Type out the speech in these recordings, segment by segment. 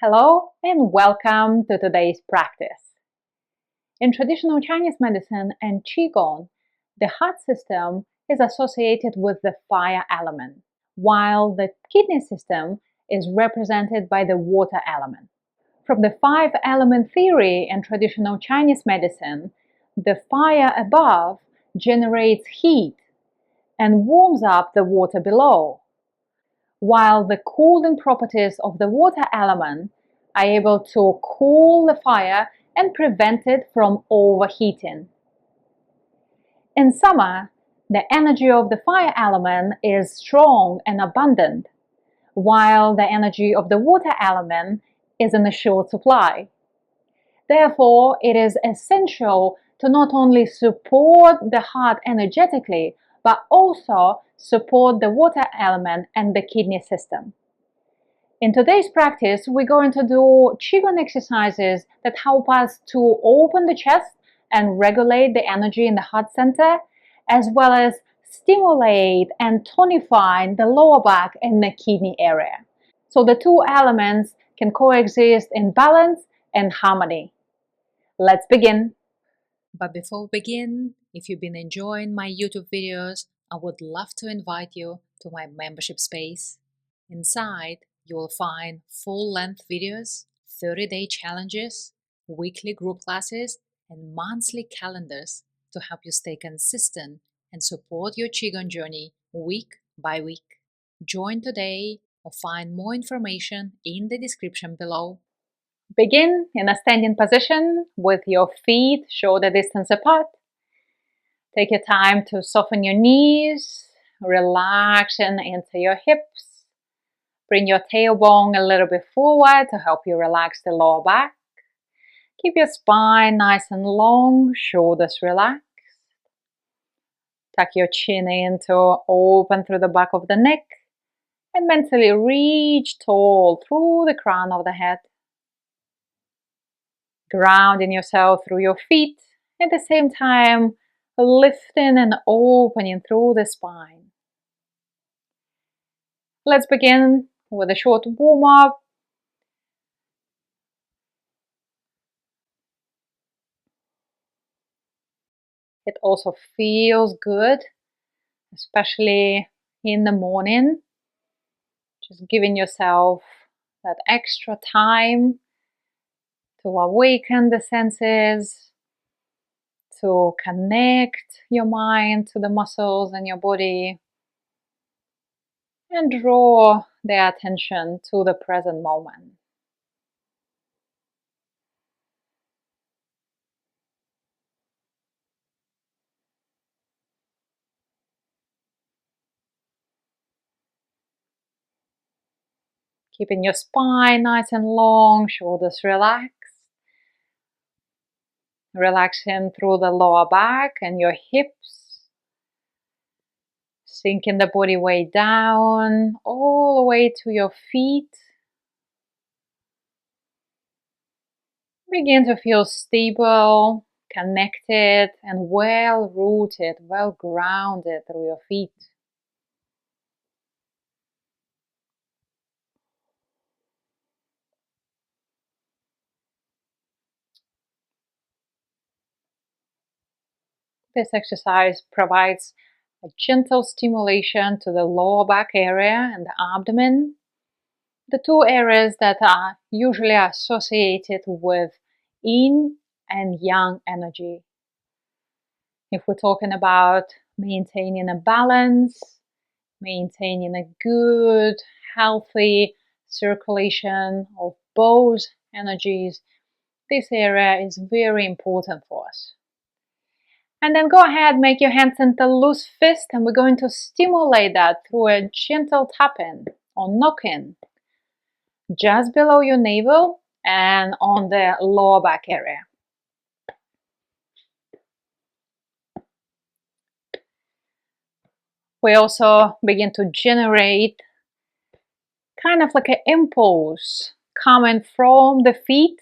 Hello and welcome to today's practice. In traditional Chinese medicine and Qigong, the heart system is associated with the fire element, while the kidney system is represented by the water element. From the five-element theory in traditional Chinese medicine, the fire above generates heat and warms up the water below, while the cooling properties of the water element are able to cool the fire and prevent it from overheating. In summer, the energy of the fire element is strong and abundant, while the energy of the water element is in a short supply. Therefore, it is essential to not only support the heart energetically, but also support the water element and the kidney system. In today's practice, we're going to do Qigong exercises that help us to open the chest and regulate the energy in the heart center, as well as stimulate and tonify the lower back and the kidney area. So the two elements can coexist in balance and harmony. Let's begin. But before we begin, if you've been enjoying my YouTube videos, I would love to invite you to my membership space. Inside, you will find full-length videos, 30-day challenges, weekly group classes, and monthly calendars to help you stay consistent and support your Qigong journey week by week. Join today or find more information in the description below. Begin in a standing position with your feet shoulder distance apart. Take your time to soften your knees, relaxing into your hips. Bring your tailbone a little bit forward to help you relax the lower back. Keep your spine nice and long, shoulders relaxed. Tuck your chin in to open through the back of the neck and mentally reach tall through the crown of the head. Grounding yourself through your feet, at the same time lifting and opening through the spine. Let's begin with a short warm-up. It also feels good, especially in the morning. Just giving yourself that extra time to awaken the senses, to connect your mind to the muscles in your body, and draw their attention to the present moment. Keeping your spine nice and long, shoulders relaxed. Relaxing through the lower back and your hips. Sinking the body weight down, all the way to your feet. Begin to feel stable, connected, and well rooted, well grounded through your feet. This exercise provides a gentle stimulation to the lower back area and the abdomen, the two areas that are usually associated with yin and yang energy. If we're talking about maintaining a balance, maintaining a good, healthy circulation of both energies, this area is very important for us. And then go ahead, make your hands into loose fist, and we're going to stimulate that through a gentle tapping or knocking just below your navel and on the lower back area. We also begin to generate kind of like an impulse coming from the feet,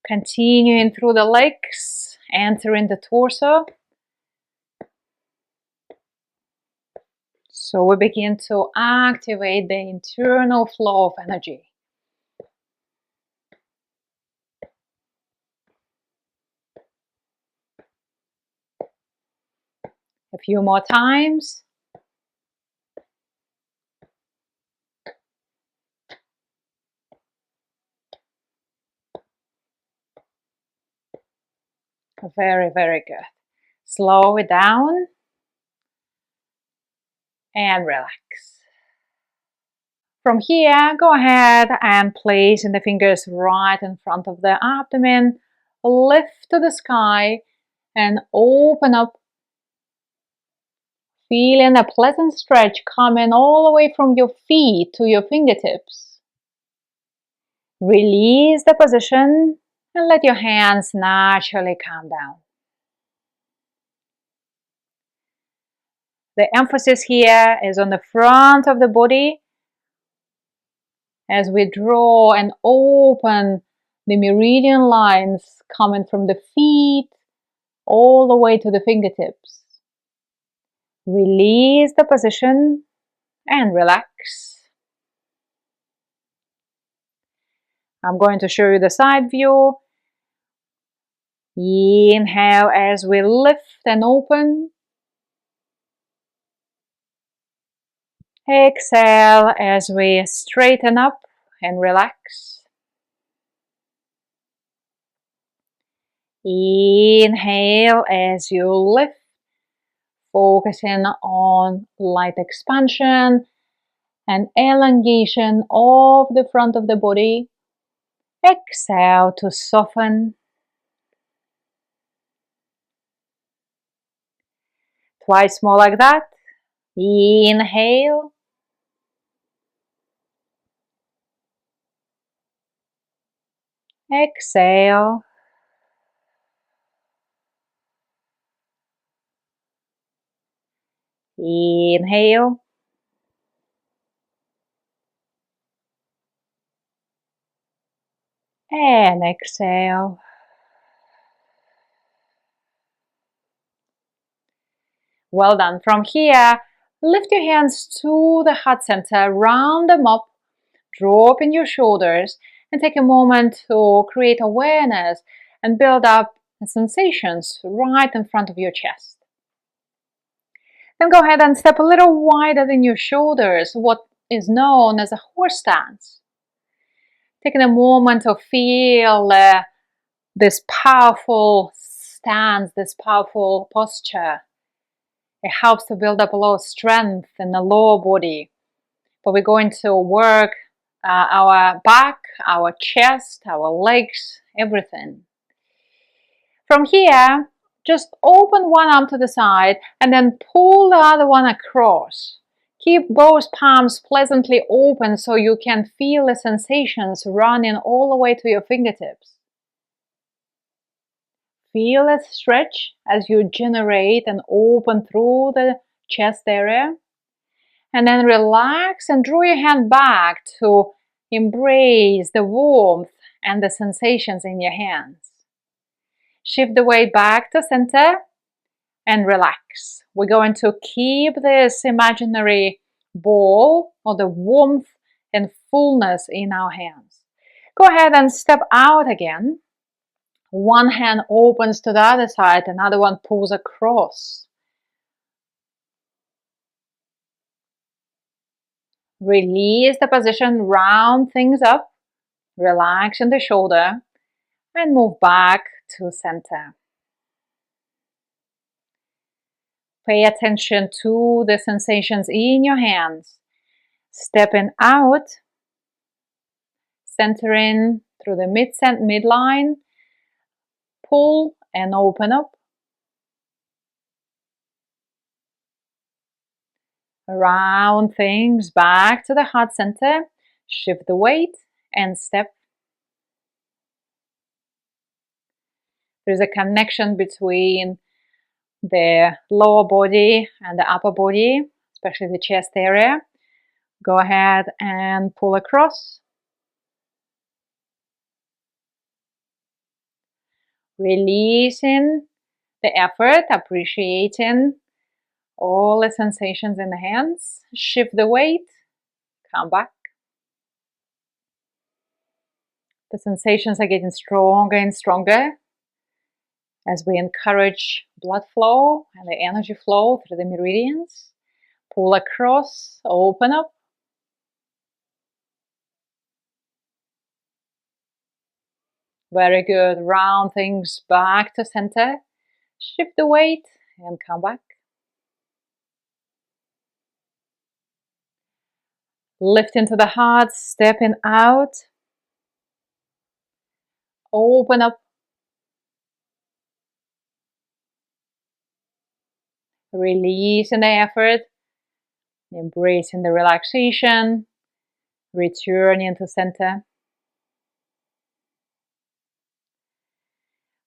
continuing through the legs, entering the torso. So we begin to activate the internal flow of energy. A few more times. Very, very good. Slow it down and relax. From here, go ahead and placing the fingers right in front of the abdomen. Lift to the sky and open up. Feeling a pleasant stretch coming all the way from your feet to your fingertips. Release the position and let your hands naturally calm down. The emphasis here is on the front of the body as we draw and open the meridian lines coming from the feet all the way to the fingertips. Release the position and relax. I'm going to show you the side view. Inhale as we lift and open. Exhale as we straighten up and relax. Inhale as you lift, focusing on light expansion and elongation of the front of the body. Exhale to soften. Twice more like that. Inhale. Exhale. Inhale. And exhale. Well done. From here, lift your hands to the heart center, round them up, drop in your shoulders, and take a moment to create awareness and build up sensations right in front of your chest. Then go ahead and step a little wider than your shoulders, what is known as a horse stance. Taking a moment to feel this powerful stance, this powerful posture. It helps to build up a lot of strength in the lower body. But we're going to work our back, our chest, our legs, everything. From here, just open one arm to the side and then pull the other one across. Keep both palms pleasantly open so you can feel the sensations running all the way to your fingertips. Feel a stretch as you generate and open through the chest area. And then relax and draw your hand back to embrace the warmth and the sensations in your hands. Shift the weight back to center and relax. We're going to keep this imaginary ball or the warmth and fullness in our hands. Go ahead and step out again. One hand opens to the other side, another one pulls across. Release the position, round things up, relax in the shoulder, and move back to center. Pay attention to the sensations in your hands. Stepping out, centering through the midline, pull and open up. Round things back to the heart center, shift the weight and step. There's a connection between the lower body and the upper body, especially the chest area. Go ahead and pull across. Releasing the effort, appreciating all the sensations in the hands. Shift the weight, come back. The sensations are getting stronger and stronger as we encourage blood flow and the energy flow through the meridians. Pull across, open up. Very good. Round things back to center. Shift the weight and come back. Lift into the heart, stepping out. Open up. Releasing the effort. Embracing the relaxation. Returning to center.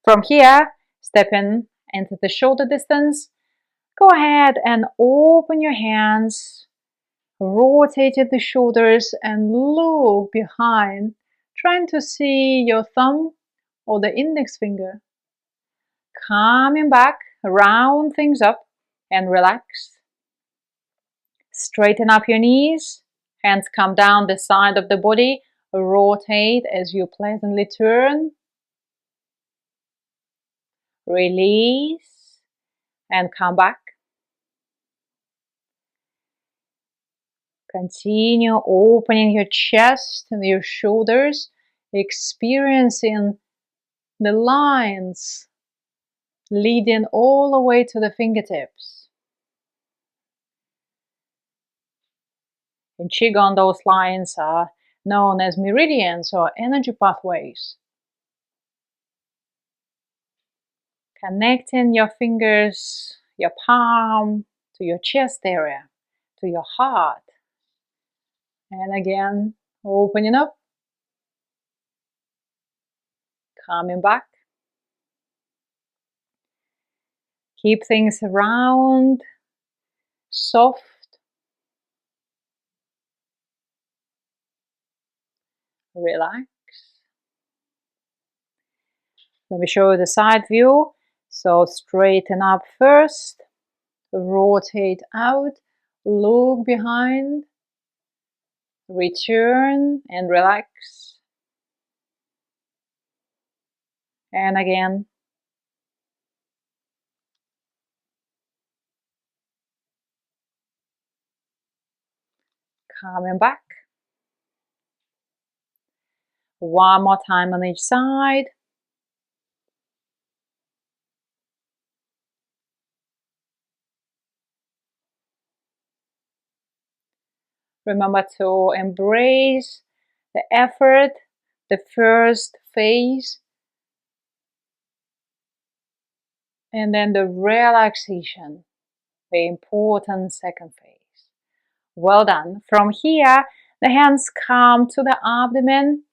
From here, stepping into the shoulder distance. Go ahead and open your hands. Rotate the shoulders and look behind, trying to see your thumb or the index finger. Coming back, round things up and relax. Straighten up your knees, hands come down the side of the body, rotate as you pleasantly turn. Release and come back. Continue opening your chest and your shoulders, experiencing the lines leading all the way to the fingertips. In Qigong, those lines are known as meridians or energy pathways. Connecting your fingers, your palm to your chest area, to your heart. And again, opening up, coming back. Keep things round, soft. Relax. Let me show you the side view. So straighten up first, rotate out, look behind, return and relax. And again. Coming back. One more time on each side. Remember to embrace the effort, the first phase, and then the relaxation, the important second phase. Well done. From here, the hands come to the abdomen,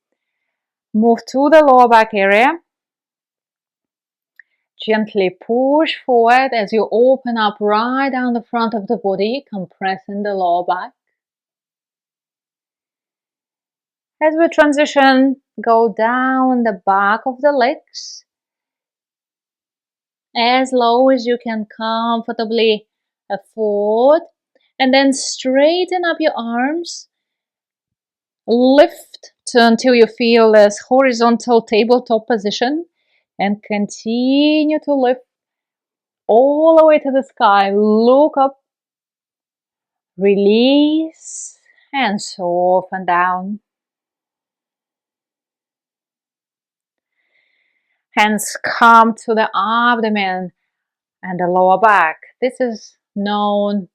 move to the lower back area. Gently push forward as you open up right down the front of the body, compressing the lower back. As we transition, go down the back of the legs, as low as you can comfortably afford, and then straighten up your arms. Lift until you feel this horizontal tabletop position, and continue to lift all the way to the sky. Look up, release, and soften down. Hands come to the abdomen and the lower back. This is known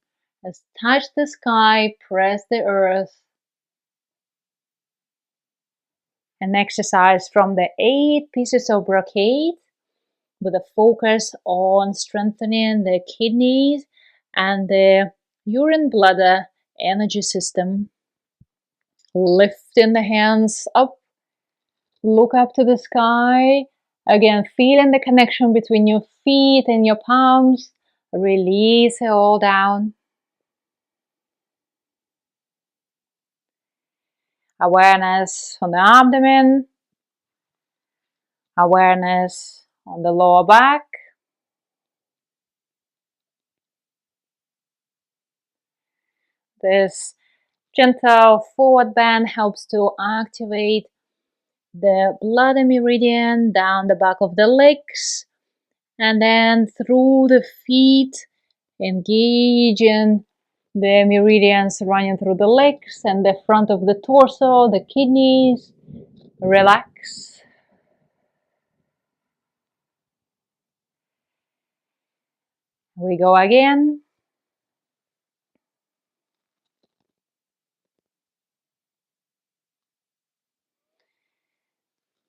as touch the sky, press the earth. An exercise from the 8 pieces of brocade with a focus on strengthening the kidneys and the urine bladder energy system. Lifting the hands up, look up to the sky. Again, feeling the connection between your feet and your palms. Release it all down. Awareness on the abdomen. Awareness on the lower back. This gentle forward bend helps to activate the bladder meridian down the back of the legs And then through the feet, engaging the meridians running through the legs and the front of the torso, the kidneys. Relax. We go again.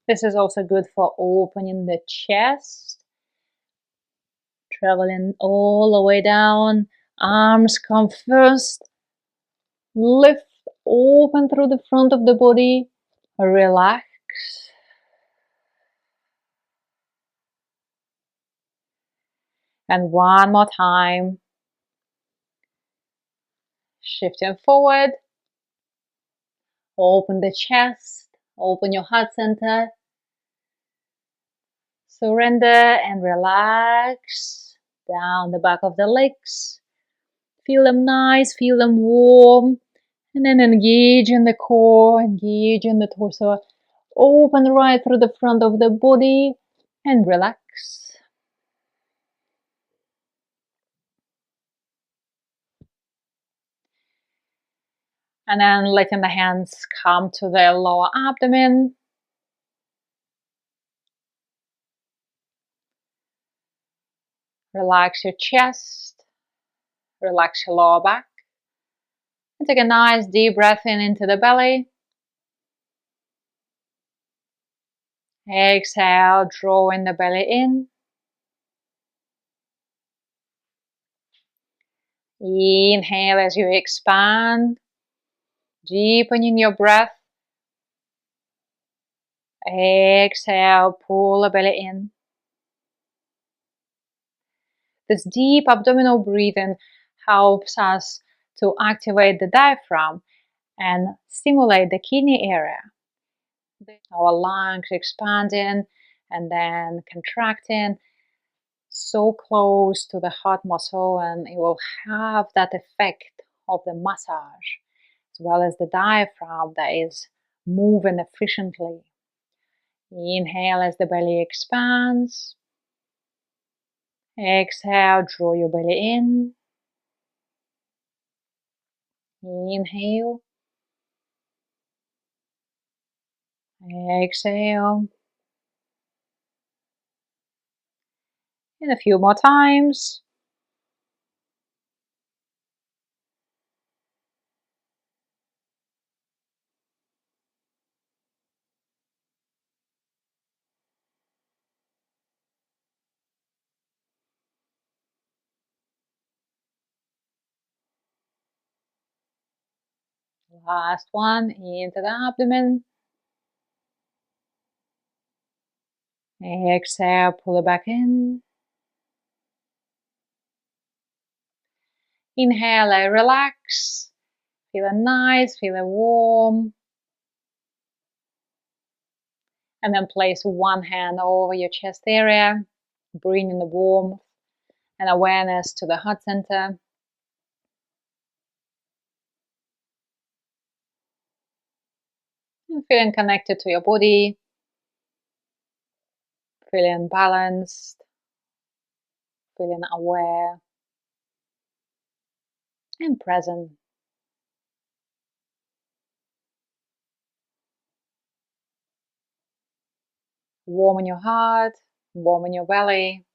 This is also good for opening the chest, traveling all the way down. Arms come first. Lift, open through the front of the body. Relax. And one more time. Shifting forward. Open the chest. Open your heart center. Surrender and relax down the back of the legs. Feel them nice, feel them warm. And then engage in the core, engage in the torso. Open right through the front of the body and relax. And then letting the hands come to the lower abdomen. Relax your chest. Relax your lower back. And take a nice deep breath in into the belly. Exhale, drawing the belly in. Inhale as you expand. Deepening your breath. Exhale, pull the belly in. This deep abdominal breathing helps us to activate the diaphragm and stimulate the kidney area. Our lungs expanding and then contracting so close to the heart muscle, and it will have that effect of the massage as well as the diaphragm that is moving efficiently. Inhale as the belly expands. Exhale, draw your belly in. Inhale. Exhale. And a few more times. Last one, into the abdomen. Exhale, pull it back in. Inhale, relax. Feel it nice, feel it warm. And then place one hand over your chest area, bringing the warmth and awareness to the heart center. And feeling connected to your body, feeling balanced, feeling aware and present. Warm in your heart, warm in your belly.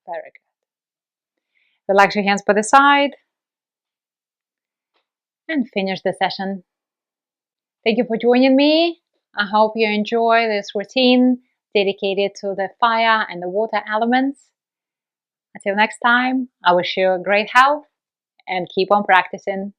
Very good. Relax your hands by the side and finish the session. Thank you for joining me. I hope you enjoy this routine dedicated to the fire and the water elements. Until next time, I wish you great health and keep on practicing.